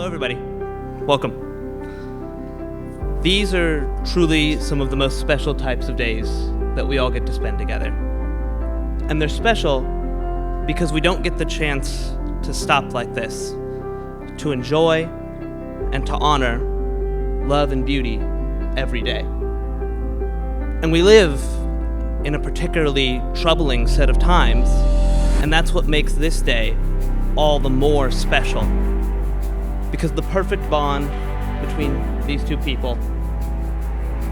Hello, everybody. Welcome. These are truly some of the most special types of days that we all get to spend together. And they're special because we don't get the chance to stop like this, to enjoy and to honor love and beauty every day. And we live in a particularly troubling set of times, and that's what makes this day all the more special. Because the perfect bond between these two people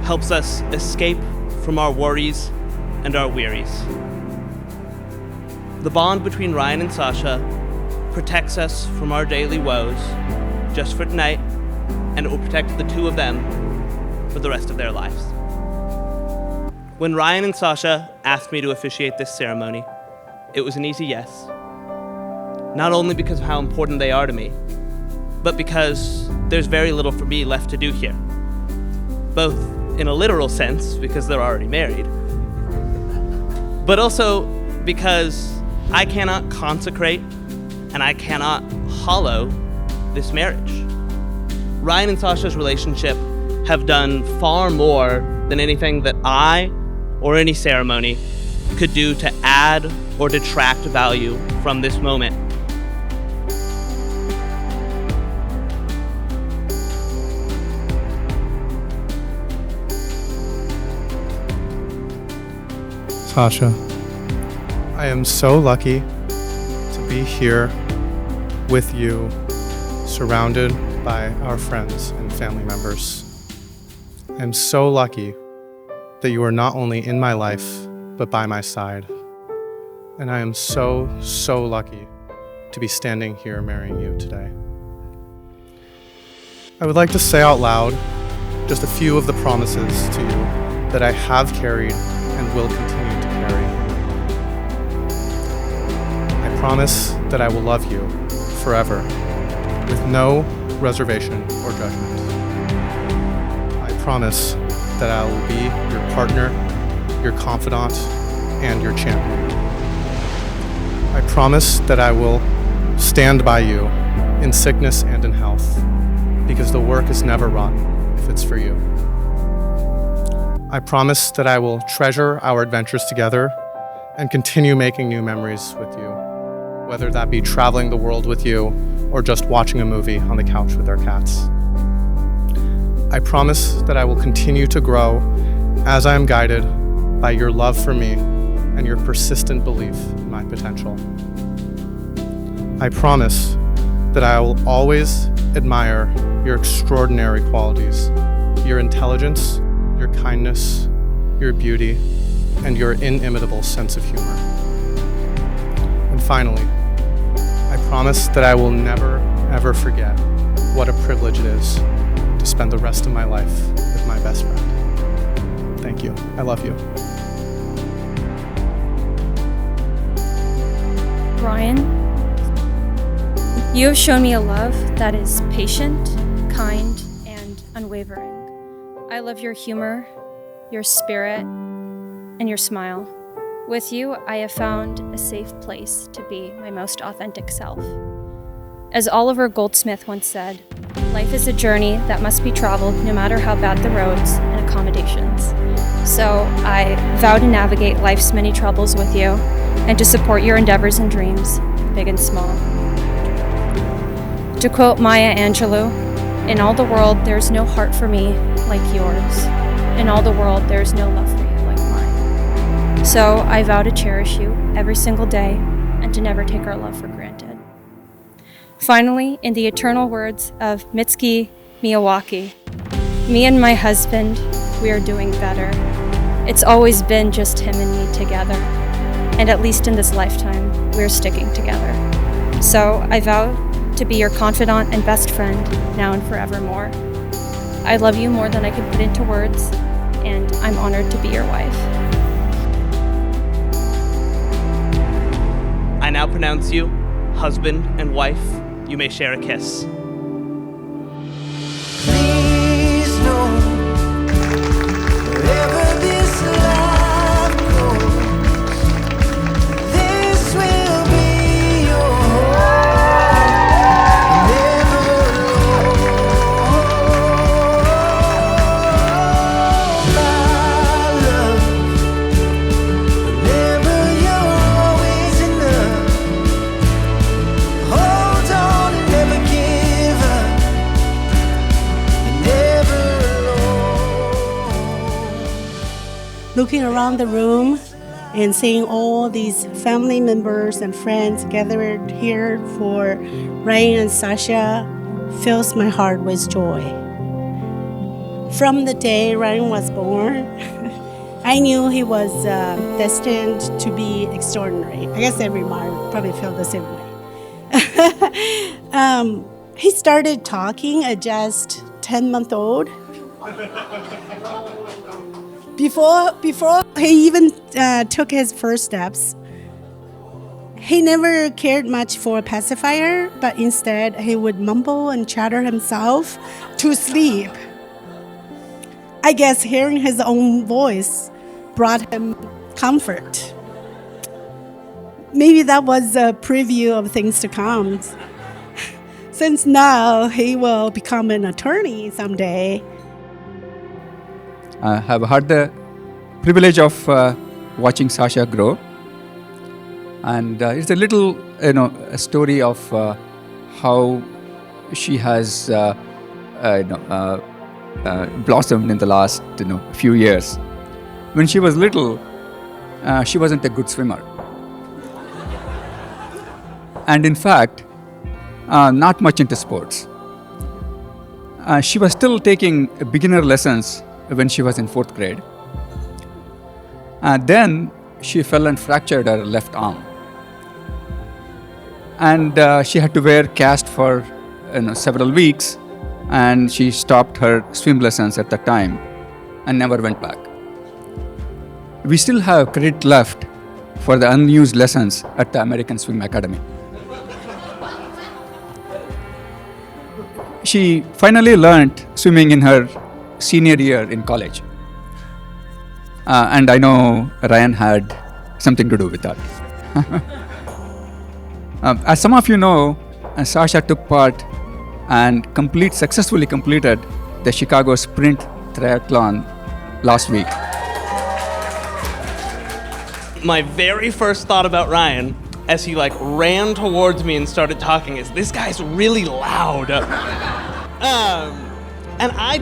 helps us escape from our worries and our wearies. The bond between Ryan and Sasha protects us from our daily woes just for tonight, and it will protect the two of them for the rest of their lives. When Ryan and Sasha asked me to officiate this ceremony, it was an easy yes. Not only because of how important they are to me, but because there's very little for me left to do here. Both in a literal sense, because they're already married, but also because I cannot consecrate and I cannot hollow this marriage. Ryan and Sasha's relationship have done far more than anything that I or any ceremony could do to add or detract value from this moment. Sasha, I am so lucky to be here with you, surrounded by our friends and family members. I am so lucky that you are not only in my life, but by my side. And I am so, so lucky to be standing here marrying you today. I would like to say out loud just a few of the promises to you that I have carried and will continue to carry. I promise that I will love you forever with no reservation or judgment. I promise that I will be your partner, your confidant, and your champion. I promise that I will stand by you in sickness and in health, because the work is never run if it's for you. I promise that I will treasure our adventures together and continue making new memories with you, whether that be traveling the world with you or just watching a movie on the couch with our cats. I promise that I will continue to grow as I am guided by your love for me and your persistent belief in my potential. I promise that I will always admire your extraordinary qualities, your intelligence, your kindness, your beauty, and your inimitable sense of humor. And finally, I promise that I will never, ever forget what a privilege it is to spend the rest of my life with my best friend. Thank you. I love you. Ryan, you have shown me a love that is patient, kind, and unwavering. I love your humor, your spirit, and your smile. With you, I have found a safe place to be my most authentic self. As Oliver Goldsmith once said, life is a journey that must be traveled no matter how bad the roads and accommodations. So I vow to navigate life's many troubles with you and to support your endeavors and dreams, big and small. To quote Maya Angelou, "In all the world, there's no heart for me like yours. In all the world, there's no love for you like mine." So I vow to cherish you every single day and to never take our love for granted. Finally, in the eternal words of Mitsuki Miyawaki, me and my husband, we are doing better. It's always been just him and me together. And at least in this lifetime, we're sticking together. So I vow to be your confidant and best friend now and forevermore. I love you more than I can put into words, and I'm honored to be your wife. I now pronounce you husband and wife. You may share a kiss. Please know, wherever this life goes, this will be your home. Never alone. looking around the room and seeing all these family members and friends gathered here for Ryan and Sasha fills my heart with joy. From the day Ryan was born, I knew he was destined to be extraordinary. I guess every mom probably felt the same way. He started talking at just 10-month-old. Before he even took his first steps, he never cared much for a pacifier, but instead he would mumble and chatter himself to sleep. I guess hearing his own voice brought him comfort. Maybe that was a preview of things to come. Since now he will become an attorney someday. I have had the privilege of watching Sasha grow, and it's a little, a story of how she has, blossomed in the last, few years. When she was little, she wasn't a good swimmer, and in fact, not much into sports. She was still taking beginner lessons when she was in 4th grade. Then she fell and fractured her left arm. And she had to wear cast for several weeks, and she stopped her swim lessons at that time and never went back. We still have credit left for the unused lessons at the American Swim Academy. She finally learned swimming in her senior year in college. And I know Ryan had something to do with that. As some of you know, Sasha took part and successfully completed the Chicago Sprint Triathlon last week. My very first thought about Ryan, as he ran towards me and started talking, is this guy's really loud. And I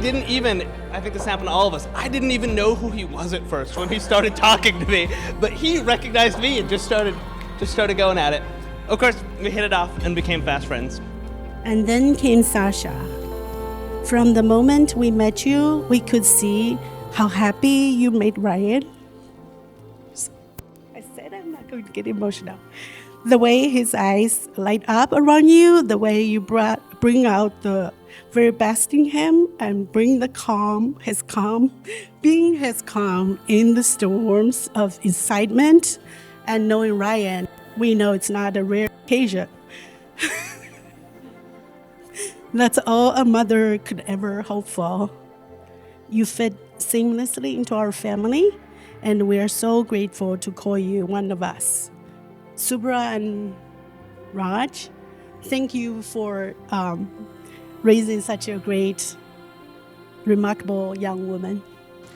think this happened to all of us, I didn't even know who he was at first when he started talking to me, but he recognized me and just started going at it. Of course, we hit it off and became fast friends. And then came Sasha. From the moment we met you, we could see how happy you made Ryan. I said I'm not going to get emotional. The way his eyes light up around you, the way you bring out the very best in him and bring his calm in the storms of excitement. And knowing Ryan, we know it's not a rare occasion. That's all a mother could ever hope for. You fit seamlessly into our family, and we are so grateful to call you one of us. Subra and Raj, thank you for raising such a great, remarkable young woman.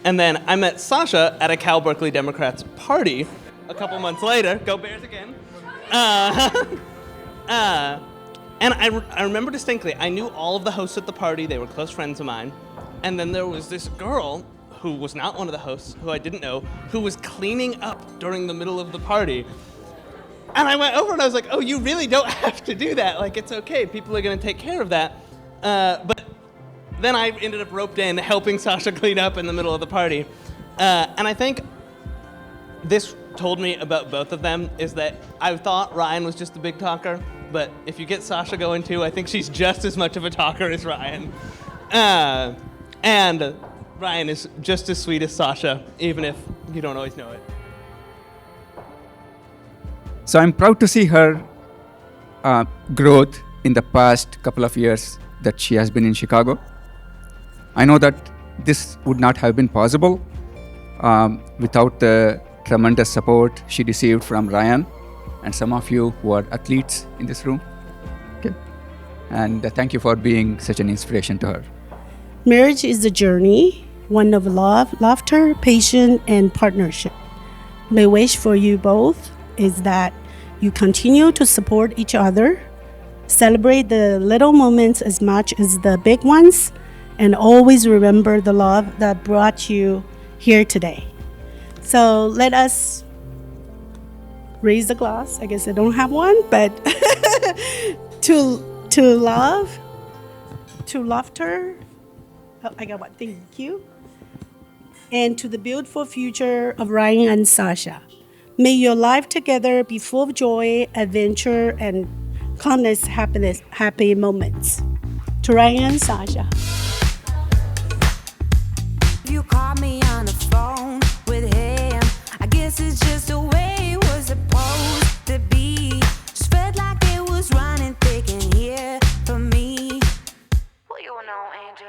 And then I met Sasha at a Cal Berkeley Democrats party a couple months later. Go Bears again. And I remember distinctly, I knew all of the hosts at the party. They were close friends of mine. And then there was this girl who was not one of the hosts, who I didn't know, who was cleaning up during the middle of the party. And I went over and I was like, oh, you really don't have to do that. It's okay. People are going to take care of that. But then I ended up roped in helping Sasha clean up in the middle of the party. And I think this told me about both of them is that I thought Ryan was just a big talker, but if you get Sasha going too, I think she's just as much of a talker as Ryan. And Ryan is just as sweet as Sasha, even if you don't always know it. So I'm proud to see her growth in the past couple of years that she has been in Chicago. I know that this would not have been possible without the tremendous support she received from Ryan and some of you who are athletes in this room. Okay. And thank you for being such an inspiration to her. Marriage is a journey, one of love, laughter, patience, and partnership. My wish for you both is that you continue to support each other, celebrate the little moments as much as the big ones, and always remember the love that brought you here today. So let us raise the glass. I guess I don't have one, but to love, to laughter. Oh, I got one. Thank you. And to the beautiful future of Ryan and Sasha. May your life together be full of joy, adventure, and countless happiness, happy moments. To Ryan and Sasha. You caught me on the phone with him. I guess it's just the way it was supposed to be. Just felt like it was running thick in here for me. Well, you know, Angel.